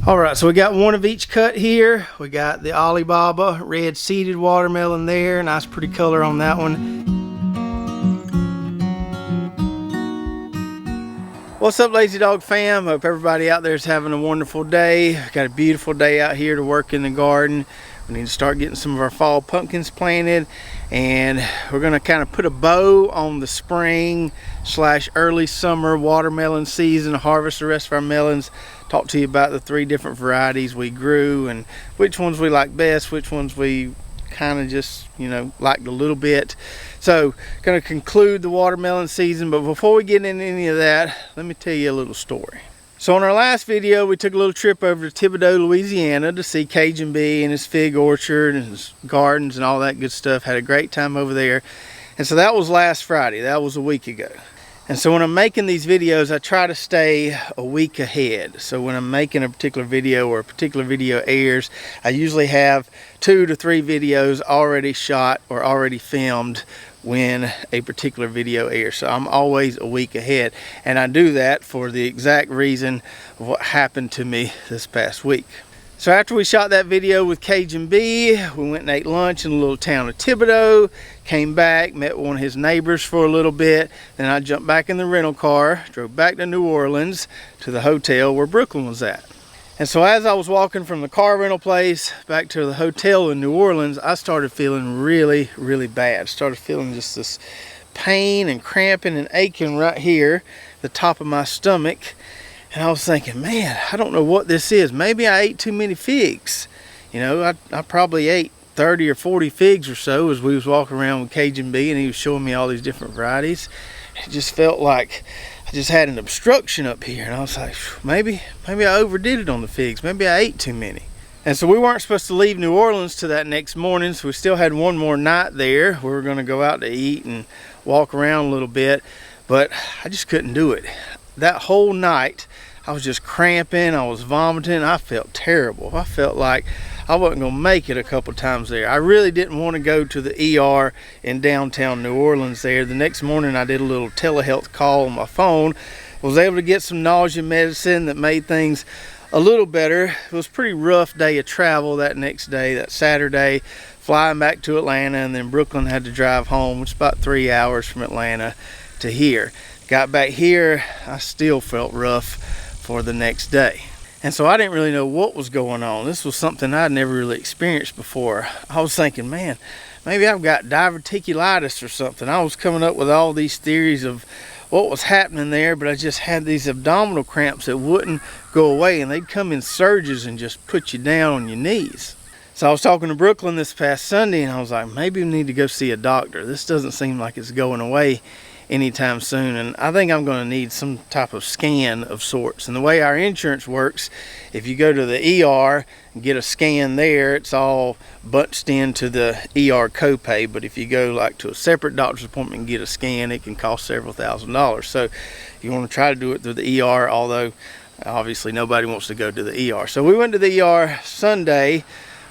Alright, so we got one of each cut here. We got the Alibaba red seeded watermelon there. Nice pretty color on that one. What's up, Lazy Dog fam? Hope everybody out there is having a wonderful day. Got a beautiful day out here to work in the garden. We need to start getting some of our fall pumpkins planted, and we're going to kind of put a bow on the spring / early summer watermelon season, harvest the rest of our melons, talk to you about the 3 different varieties we grew and which ones we like best, which ones we kind of just, liked a little bit. So, going to conclude the watermelon season, but before we get into any of that, let me tell you a little story. So in our last video, we took a little trip over to Thibodaux, Louisiana to see Cajun Bee and his fig orchard and his gardens and all that good stuff. Had a great time over there. And so that was last Friday. That was a week ago. And so when I'm making these videos, I try to stay a week ahead. So when I'm making a particular video or a particular video airs, I usually have 2 to 3 videos already shot or already filmed when a particular video airs. So I'm always a week ahead, and I do that for the exact reason of what happened to me this past week. So after we shot that video with Cajun Bee, we went and ate lunch in the little town of Thibodaux, came back, met one of his neighbors for a little bit, then I jumped back in the rental car, drove back to New Orleans to the hotel where Brooklyn was at. And so as I was walking from the car rental place back to the hotel in New Orleans, I started feeling really, really bad. Started feeling just this pain and cramping and aching right here, the top of my stomach. And I was thinking, man, I don't know what this is. Maybe I ate too many figs. I probably ate 30 or 40 figs or so as we was walking around with Cajun Bee, and he was showing me all these different varieties. It just felt like I just had an obstruction up here, and I was like, maybe I overdid it on the figs. Maybe I ate too many. And so we weren't supposed to leave New Orleans till that next morning, so we still had one more night there. We were going to go out to eat and walk around a little bit, but I just couldn't do it. That whole night, I was just cramping, I was vomiting, I felt terrible. I felt like I wasn't going to make it a couple times there. I really didn't want to go to the ER in downtown New Orleans there. The next morning I did a little telehealth call on my phone. Was able to get some nausea medicine that made things a little better. It was a pretty rough day of travel that next day, that Saturday, flying back to Atlanta, and then Brooklyn had to drive home, which is about 3 hours from Atlanta to here. Got back here, I still felt rough for the next day. And so I didn't really know what was going on. This was something I'd never really experienced before. I was thinking, man, maybe I've got diverticulitis or something. I was coming up with all these theories of what was happening there, but I just had these abdominal cramps that wouldn't go away, and they'd come in surges and just put you down on your knees. So I was talking to Brooklyn this past Sunday, and I was like, maybe we need to go see a doctor. This doesn't seem like it's going away anytime soon, and I think I'm going to need some type of scan of sorts. And the way our insurance works, if you go to the ER and get a scan there, it's all bunched into the ER copay. But if you go like to a separate doctor's appointment and get a scan, it can cost several $1,000s. So you want to try to do it through the ER, although obviously nobody wants to go to the ER. So we went to the ER Sunday,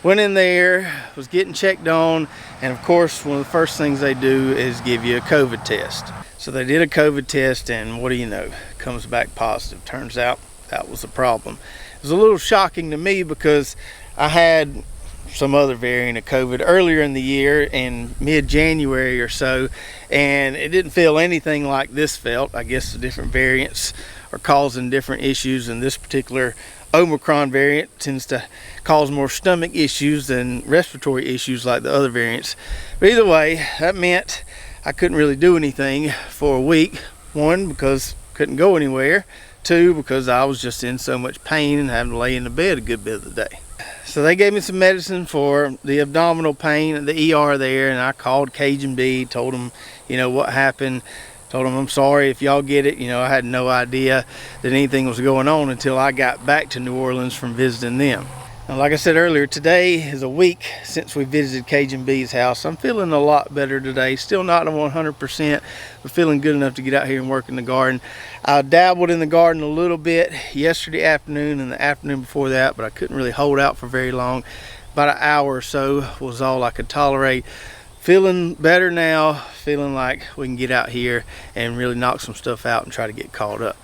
went in there, was getting checked on, and of course one of the first things they do is give you a COVID test. So they did a COVID test, and what do you know, comes back positive. Turns out that was the problem. It was a little shocking to me because I had some other variant of COVID earlier in the year in mid-January or so, and it didn't feel anything like this felt. I guess the different variants are causing different issues, and this particular Omicron variant tends to cause more stomach issues than respiratory issues like the other variants. But either way, that meant I couldn't really do anything for a week. 1, because couldn't go anywhere. 2, because I was just in so much pain and having to lay in the bed a good bit of the day. So they gave me some medicine for the abdominal pain at the ER there, and I called Cajun Bee, told them, what happened. Told them I'm sorry if y'all get it. I had no idea that anything was going on until I got back to New Orleans from visiting them. Now, like I said earlier, today is a week since we visited Cajun Bee's house. I'm feeling a lot better today. Still not 100%, but feeling good enough to get out here and work in the garden. I dabbled in the garden a little bit yesterday afternoon and the afternoon before that, but I couldn't really hold out for very long. About an hour or so was all I could tolerate. Feeling better now, feeling like we can get out here and really knock some stuff out and try to get caught up.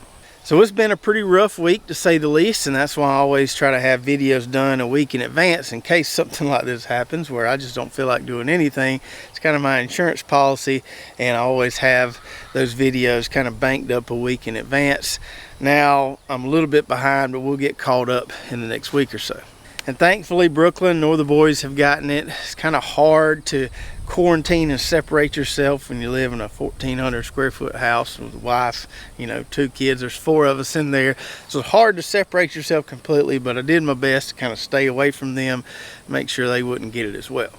So it's been a pretty rough week to say the least, and that's why I always try to have videos done a week in advance in case something like this happens where I just don't feel like doing anything. It's kind of my insurance policy, and I always have those videos kind of banked up a week in advance. Now I'm a little bit behind, but we'll get caught up in the next week or so. And thankfully Brooklyn nor the boys have gotten it. It's kind of hard to quarantine and separate yourself when you live in a 1,400 square foot house with a wife, you know, 2 kids. There's 4 of us in there, so it's hard to separate yourself completely, but I did my best to kind of stay away from them, make sure they wouldn't get it as well.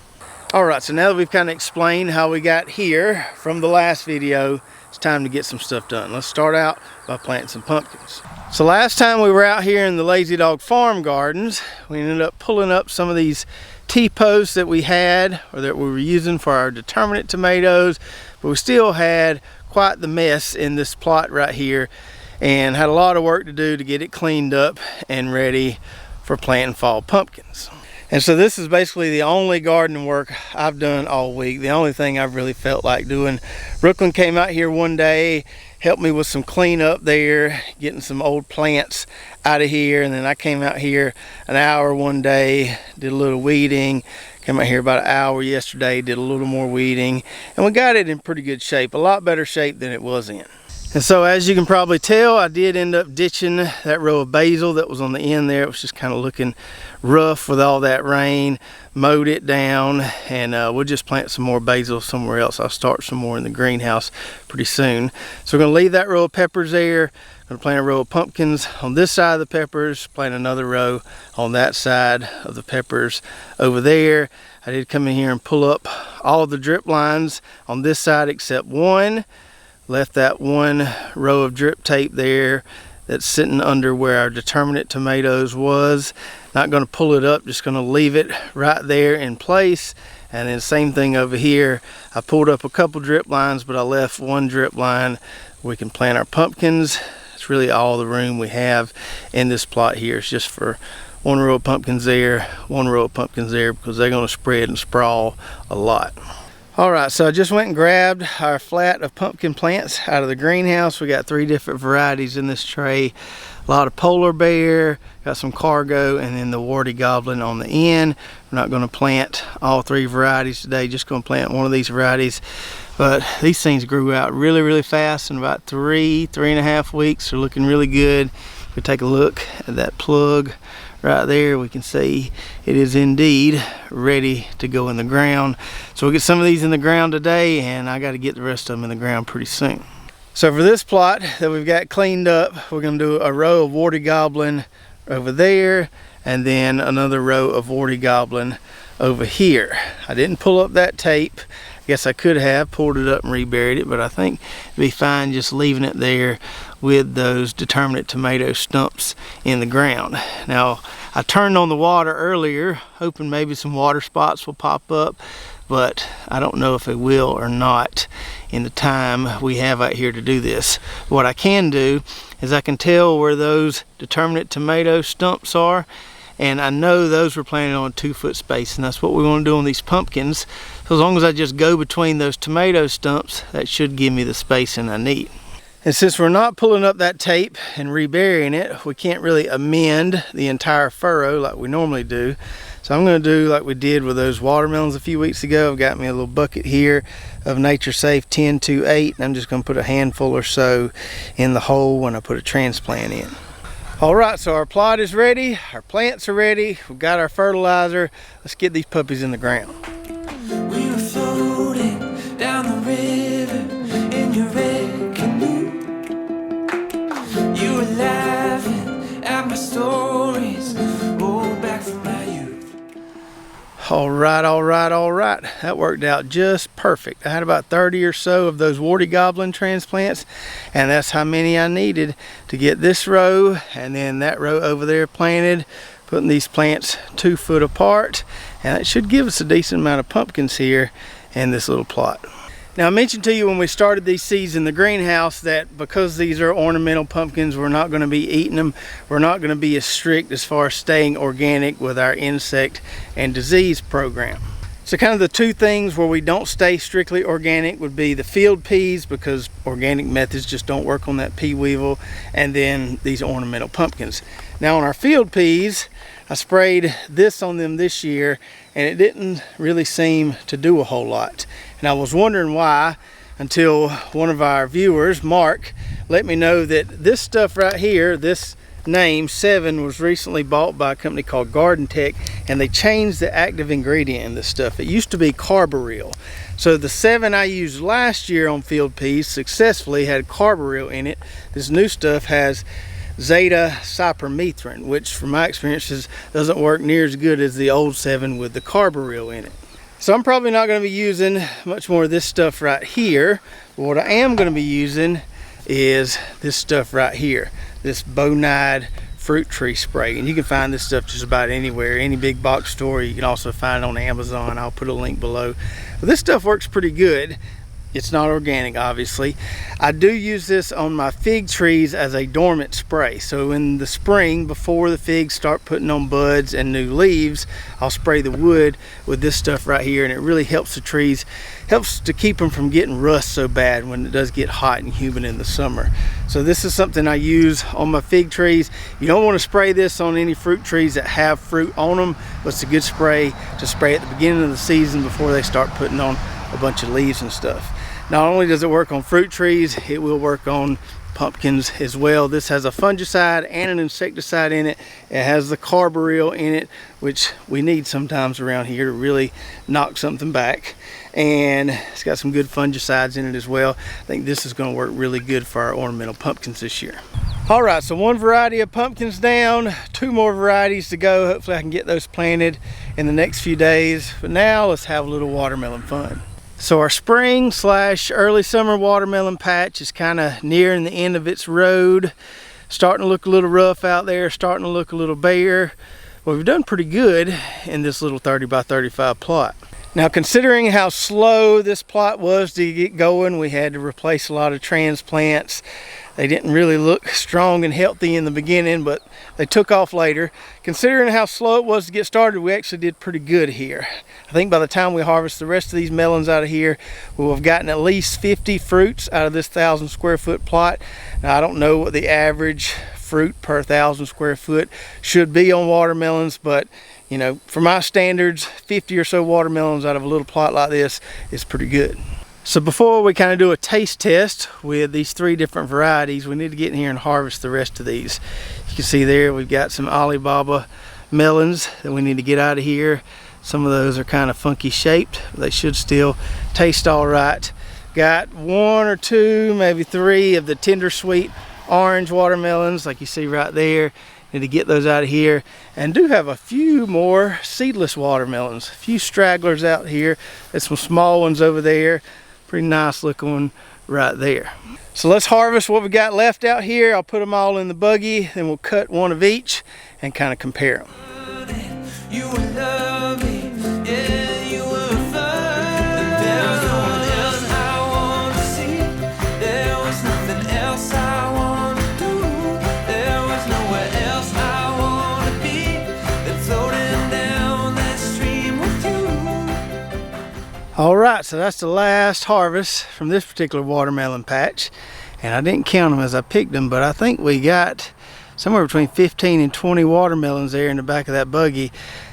Alright, so now that we've kind of explained how we got here from the last video, it's time to get some stuff done. Let's start out by planting some pumpkins. So last time we were out here in the Lazy Dog Farm Gardens, we ended up pulling up some of these T-posts that we had, or that we were using for our determinate tomatoes, but we still had quite the mess in this plot right here and had a lot of work to do to get it cleaned up and ready for planting fall pumpkins. And so this is basically the only gardening work I've done all week, the only thing I've really felt like doing. Brooklyn came out here one day, helped me with some cleanup there, getting some old plants out of here, and then I came out here an hour one day, did a little weeding, came out here about an hour yesterday, did a little more weeding, and we got it in pretty good shape, a lot better shape than it was in. And so as you can probably tell, I did end up ditching that row of basil that was on the end there. It was just kind of looking rough with all that rain. Mowed it down, and we'll just plant some more basil somewhere else. I'll start some more in the greenhouse pretty soon. So we're gonna leave that row of peppers there. I'm gonna plant a row of pumpkins on this side of the peppers, plant another row on that side of the peppers over there. I did come in here and pull up all the drip lines on this side except one. Left that one row of drip tape there that's sitting under where our determinate tomatoes was. Not going to pull it up, just going to leave it right there in place. And then same thing over here. I pulled up a couple drip lines, but I left one drip line. We can plant our pumpkins. It's really all the room we have in this plot here. It's just for one row of pumpkins there, one row of pumpkins there, because they're going to spread and sprawl a lot. Alright, so I just went and grabbed our flat of pumpkin plants out of the greenhouse. We got 3 different varieties in this tray. A lot of polar bear, got some cargo, and then the warty goblin on the end. We're not going to plant all 3 varieties today, just going to plant one of these varieties. But these things grew out really, really fast in about 3.5 weeks. They're looking really good. If we take a look at that plug right there, we can see it is indeed ready to go in the ground. So we'll get some of these in the ground today, and I got to get the rest of them in the ground pretty soon. So for this plot that we've got cleaned up, we're going to do a row of warty goblin over there, and then another row of warty goblin over here. I didn't pull up that tape. I guess I could have pulled it up and reburied it, but I think it'd be fine just leaving it there with those determinate tomato stumps in the ground. Now, I turned on the water earlier, hoping maybe some water spots will pop up, but I don't know if they will or not in the time we have out here to do this. What I can do is I can tell where those determinate tomato stumps are, and I know those were planted on a 2-foot space, and that's what we want to do on these pumpkins. So as long as I just go between those tomato stumps, that should give me the spacing I need. And since we're not pulling up that tape and reburying it, we can't really amend the entire furrow like we normally do. So I'm going to do like we did with those watermelons a few weeks ago. I've got me a little bucket here of Nature Safe 10-8, and I'm just going to put a handful or so in the hole when I put a transplant in. Alright, so our plot is ready, our plants are ready, we've got our fertilizer. Let's get these puppies in the ground. We were floating down the river in your red canoe. You were laughing at my stories, all back from my youth. Alright. That worked out just perfect. I had about 30 or so of those warty goblin transplants, and that's how many I needed to get this row and then that row over there planted, putting these plants 2 foot apart, and it should give us a decent amount of pumpkins here in this little plot. Now, I mentioned to you when we started these seeds in the greenhouse that because these are ornamental pumpkins, we're not going to be eating them. We're not going to be as strict as far as staying organic with our insect and disease program. So kind of the two things where we don't stay strictly organic would be the field peas, because organic methods just don't work on that pea weevil, and then these ornamental pumpkins. Now on our field peas, I sprayed this on them this year and it didn't really seem to do a whole lot. And I was wondering why, until one of our viewers, Mark, let me know that this stuff right here, this name 7, was recently bought by a company called Garden Tech, and they changed the active ingredient in this stuff. It used to be carbaryl. So the 7 I used last year on field peas successfully had carbaryl in it. This new stuff has zeta cypermethrin, which from my experiences doesn't work near as good as the old 7 with the carbaryl in it. So I'm probably not going to be using much more of this stuff right here. But what I am going to be using is this stuff right here, this Bonide fruit tree spray. And you can find this stuff just about anywhere, any big box store. You can also find it on Amazon. I'll put a link below. But this stuff works pretty good. It's not organic, obviously. I do use this on my fig trees as a dormant spray. So in the spring, before the figs start putting on buds and new leaves, I'll spray the wood with this stuff right here, and it really helps the trees, helps to keep them from getting rust so bad when it does get hot and humid in the summer. So this is something I use on my fig trees. You don't want to spray this on any fruit trees that have fruit on them, but it's a good spray to spray at the beginning of the season before they start putting on a bunch of leaves and stuff. Not only does it work on fruit trees, it will work on pumpkins as well. This has a fungicide and an insecticide in it. It has the carbaryl in it, which we need sometimes around here to really knock something back. And it's got some good fungicides in it as well. I think this is going to work really good for our ornamental pumpkins this year. All right, so one variety of pumpkins down, 2 more varieties to go. Hopefully I can get those planted in the next few days. But now let's have a little watermelon fun. So our spring / early summer watermelon patch is kind of nearing the end of its road. Starting to look a little rough out there, starting to look a little bare. Well, we've done pretty good in this little 30 by 35 plot. Now, considering how slow this plot was to get going, we had to replace a lot of transplants. They didn't really look strong and healthy in the beginning, but they took off later. Considering how slow it was to get started, we actually did pretty good here. I think by the time we harvest the rest of these melons out of here, we'll have gotten at least 50 fruits out of this 1,000 square foot plot. Now, I don't know what the average fruit per 1,000 square foot should be on watermelons, but you know, for my standards, 50 or so watermelons out of a little plot like this is pretty good. So before we kind of do a taste test with these 3 different varieties, we need to get in here and harvest the rest of these. You can see there we've got some Alibaba melons that we need to get out of here. Some of those are kind of funky shaped, but they should still taste all right. Got 1 or 2, maybe 3 of the tender sweet orange watermelons like you see right there. Need to get those out of here, and do have a few more seedless watermelons, a few stragglers out here. There's some small ones over there, pretty nice looking one right there. So let's harvest what we got left out here. I'll put them all in the buggy, then we'll cut 1 of each and kind of compare them. You were lovely, yeah, you were fun. There was no one else I wanted to see. There was nothing else I wanted to do. There was nowhere else I wanted to be than floating down that stream with you. All right, so that's the last harvest from this particular watermelon patch. And I didn't count them as I picked them, but I think we got somewhere between 15 and 20 watermelons there in the back of that buggy.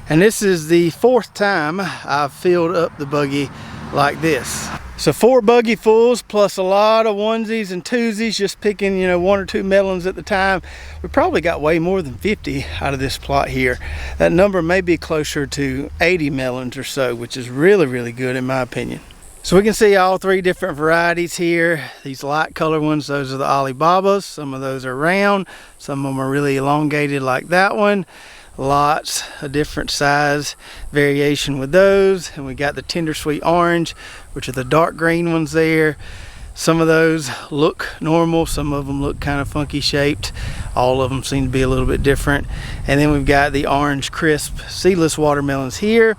And this is the 4th time I've filled up the buggy like this. So 4 buggy fulls plus a lot of onesies and twosies, just picking, you know, 1 or 2 melons at the time. We probably got way more than 50 out of this plot here. That number may be closer to 80 melons or so, which is really, really good in my opinion. So we can see all 3 different varieties here. These light color ones, those are the Alibabas. Some of those are round, some of them are really elongated like that one. Lots of different size variation with those. And we got the tender sweet orange, which are the dark green ones there. Some of those look normal, some of them look kind of funky shaped. All of them seem to be a little bit different. And then we've got the orange crisp seedless watermelons here.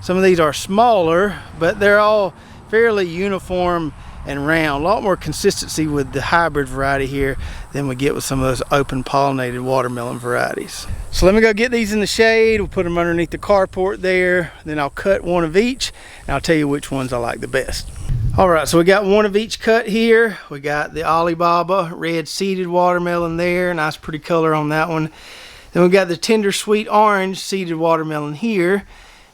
Some of these are smaller, but they're all fairly uniform and round. A lot more consistency with the hybrid variety here than we get with some of those open pollinated watermelon varieties. So let me go get these in the shade. We'll put them underneath the carport there. Then I'll cut one of each and I'll tell you which ones I like the best. All right, so we got one of each cut here. We got the Alibaba red seeded watermelon there. Nice pretty color on that one. Then we got the tender sweet orange seeded watermelon here.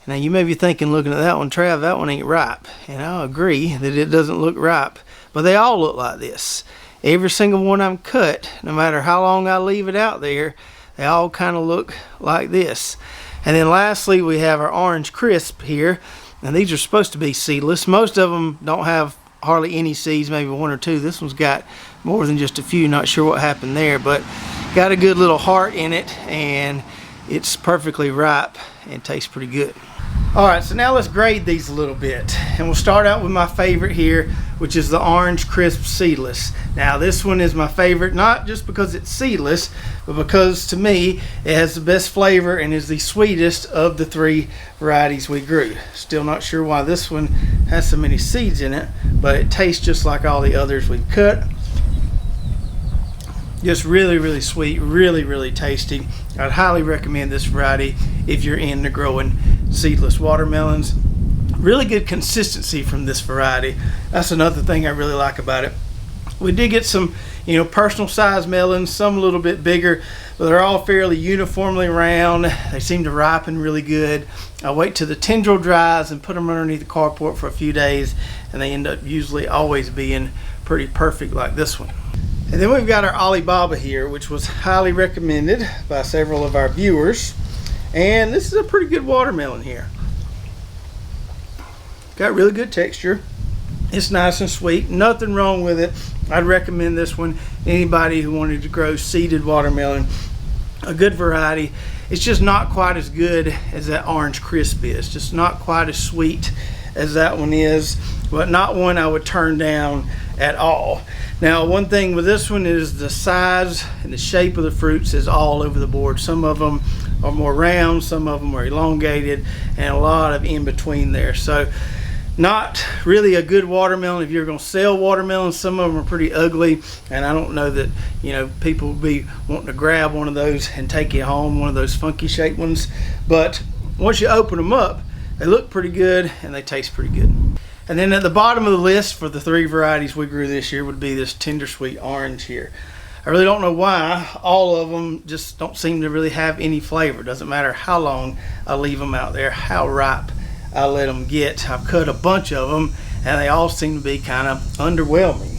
Now you may be thinking, looking at that one, Trav, that one ain't ripe. And I'll agree that it doesn't look ripe, but they all look like this. Every single one I'm cut, no matter how long I leave it out there, they all kind of look like this. And then lastly, we have our orange crisp here. And these are supposed to be seedless. Most of them don't have hardly any seeds, maybe one or two. This one's got more than just a few. Not sure what happened there, but got a good little heart in it, and it's perfectly ripe and tastes pretty good. All right, so now let's grade these a little bit, and we'll start out with my favorite here, which is the orange crisp seedless. Now this one is my favorite, not just because it's seedless, but because to me it has the best flavor and is the sweetest of the three varieties we grew. Still not sure why this one has so many seeds in it, but it tastes just like all the others we've cut. Just really sweet, really tasty. I'd highly recommend this variety if you're into growing seedless watermelons. Really good consistency from this variety. That's another thing I really like about it. We did get some, personal size melons, some a little bit bigger, but they're all fairly uniformly round. They seem to ripen really good. I wait till the tendril dries and put them underneath the carport for a few days, and they end up usually always being pretty perfect like this one. And then we've got our Alibaba here, which was highly recommended by several of our viewers. And this is a pretty good watermelon here. Got really good texture. It's nice and sweet. Nothing wrong with it. I'd recommend this one. Anybody who wanted to grow seeded watermelon. A good variety. It's just not quite as good as that orange crisp is. Just not quite as sweet as that one is. But not one I would turn down at all. Now, one thing with this one is the size and the shape of the fruits is all over the board. Some of them are more round, some of them are elongated, and a lot of in between there. So not really a good watermelon if you're going to sell watermelons. Some of them are pretty ugly, and I don't know that people will be wanting to grab one of those and take it home, one of those funky shaped ones. But once you open them up, they look pretty good and they taste pretty good. And then at the bottom of the list for the three varieties we grew this year would be this tender sweet orange here. I really don't know why. All of them just don't seem to really have any flavor. Doesn't matter how long I leave them out there, how ripe I let them get. I've cut a bunch of them and they all seem to be kind of underwhelming.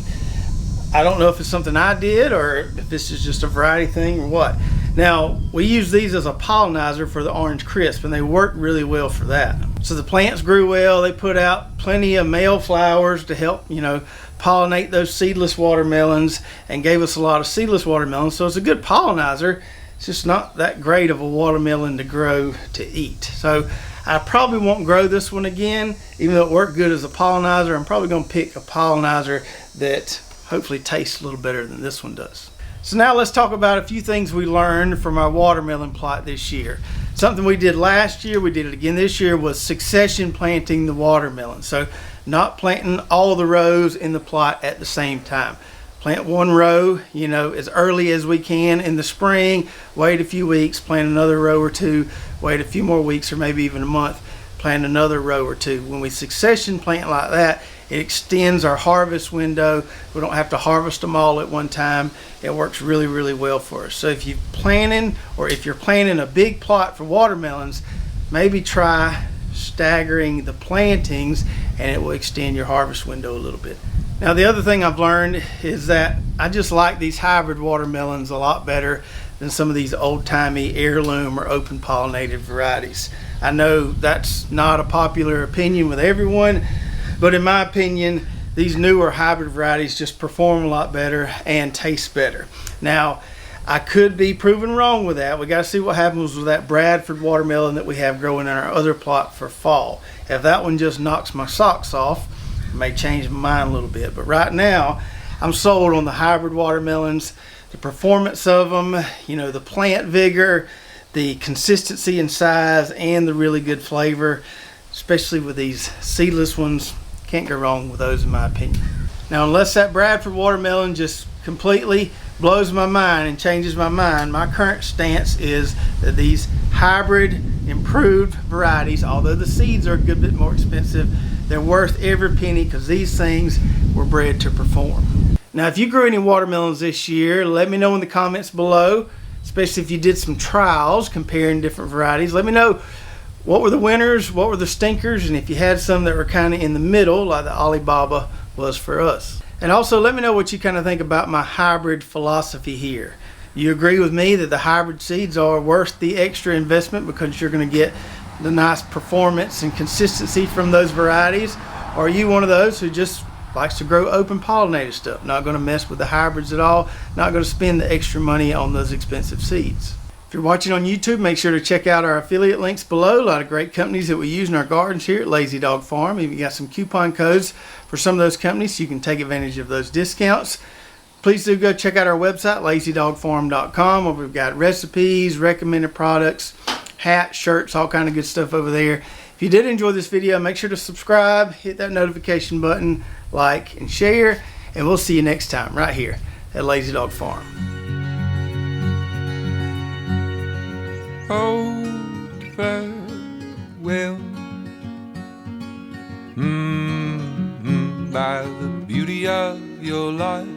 I don't know if it's something I did or if this is just a variety thing or what. Now, we use these as a pollinizer for the orange crisp, and they work really well for that. So the plants grew well. They put out plenty of male flowers to help, pollinate those seedless watermelons, and gave us a lot of seedless watermelons. So it's a good pollinizer. It's just not that great of a watermelon to grow to eat. So I probably won't grow this one again, even though it worked good as a pollinizer. I'm probably going to pick a pollinizer that hopefully tastes a little better than this one does. So now let's talk about a few things we learned from our watermelon plot this year. Something we did last year, we did it again this year, was succession planting the watermelon. So not planting all the rows in the plot at the same time. Plant one row, as early as we can in the spring, wait a few weeks, plant another row or two, wait a few more weeks or maybe even a month, plant another row or two. When we succession plant like that, it extends our harvest window. We don't have to harvest them all at one time. It works really well for us. So if you're planning a big plot for watermelons, maybe try staggering the plantings and it will extend your harvest window a little bit. Now the other thing I've learned is that I just like these hybrid watermelons a lot better than some of these old-timey heirloom or open pollinated varieties. I know that's not a popular opinion with everyone, but in my opinion, these newer hybrid varieties just perform a lot better and taste better. Now, I could be proven wrong with that. We got to see what happens with that Bradford watermelon that we have growing in our other plot for fall. If that one just knocks my socks off, I may change my mind a little bit. But right now, I'm sold on the hybrid watermelons, the performance of them, the plant vigor, the consistency and size, and the really good flavor, especially with these seedless ones. Can't go wrong with those in my opinion. Now, unless that Bradford watermelon just completely blows my mind and changes my mind, my current stance is that these hybrid improved varieties, although the seeds are a good bit more expensive, they're worth every penny because these things were bred to perform. Now, if you grew any watermelons this year, let me know in the comments below, especially if you did some trials comparing different varieties. Let me know what were the winners, what were the stinkers, and if you had some that were kind of in the middle, like the Alibaba was for us. And also let me know what you kind of think about my hybrid philosophy here. You agree with me that the hybrid seeds are worth the extra investment because you're going to get the nice performance and consistency from those varieties? Or are you one of those who just likes to grow open pollinated stuff, not going to mess with the hybrids at all, not going to spend the extra money on those expensive seeds? If you're watching on YouTube, make sure to check out our affiliate links below. A lot of great companies that we use in our gardens here at Lazy Dog Farm. Even got some coupon codes for some of those companies so you can take advantage of those discounts. Please do go check out our website, lazydogfarm.com, where we've got recipes, recommended products, hats, shirts, all kind of good stuff over there. If you did enjoy this video, make sure to subscribe, hit that notification button, like, and share, and we'll see you next time right here at Lazy Dog Farm. Oh, farewell. By the beauty of your life,